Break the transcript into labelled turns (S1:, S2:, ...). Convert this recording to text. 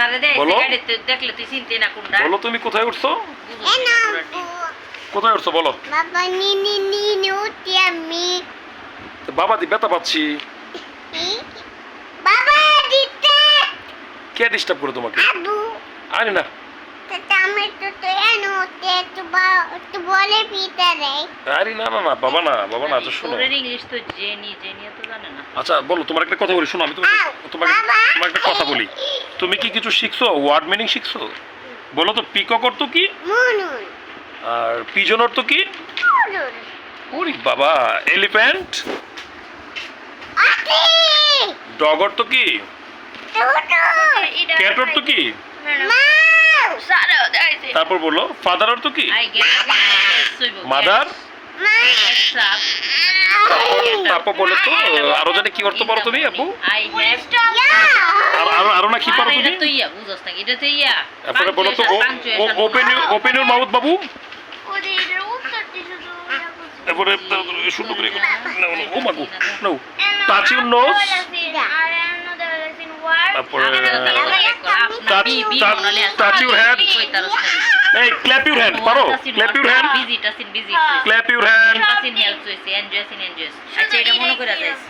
S1: তারে দে
S2: বলো।
S1: গাড়িতে দেখলে তুই চিনতে না কোনটা
S2: বলো তুমি কোথায় উঠছো? কোথায় উঠছো বলো?
S3: বাবা নি উঠি আমি
S2: তো বাবা দি ব্যথা পাচ্ছি।
S3: বাবা দিতে
S2: কে ডিস্টার্ব করে তোমাকে?
S3: আবু
S2: আরে না।
S3: তো আমি তো এনো তো বলে ভিতরে
S2: আরে না না না বাবা না বাবা না আচ্ছা শোনো।
S1: ওরের ইংলিশ তো জেনি তো জানে না।
S2: আচ্ছা বলো তোমার একটা কথা বলি শোনো আমি তোমাকে একটা কথা বলি। তুমি কি কিছু শিখছো? Word meaning শিখছো? বলো তো পিকক অর্থ কি?
S3: মুনুন
S2: আর পিজন অর্থ কি?
S3: মুনুন
S2: ওরে বাবা এলিফ্যান্ট।
S3: আতি
S2: ডগ অর্থ কি?
S3: টুটু
S2: ক্যাট অর্থ কি?
S3: মাউ
S1: সারা দাইছে
S2: তারপর বলো ফাদার অর্থ কি?
S1: I get
S2: mother.
S1: সাপ
S2: তারপর বলো তো আরো জানি কি অর্থ পারো তুমি আপু?
S1: আই হ্যাভ
S2: আরো না কি পারো
S1: এটা
S2: তুমি?
S1: তো ইয়া বুঝছ না এটা তো ইয়া
S2: তারপরে বলো তো ওপেন ইউর মাউথ বাবু।
S3: ওদের উত্তর দিছো
S2: তারপরে শুরু করে ও মাগু নো টাচ ইউর নোজ। তারপরে touch your hand. এই ক্ল্যাপ ইউর হ্যান্ড পারো? Clap your hand.
S1: বিজি টাসিন বিজি
S2: clap your hand.
S1: Tasin helps হইছে এনজয়স ইন এনজয়স আচ্ছা এটা মনে করে যাইস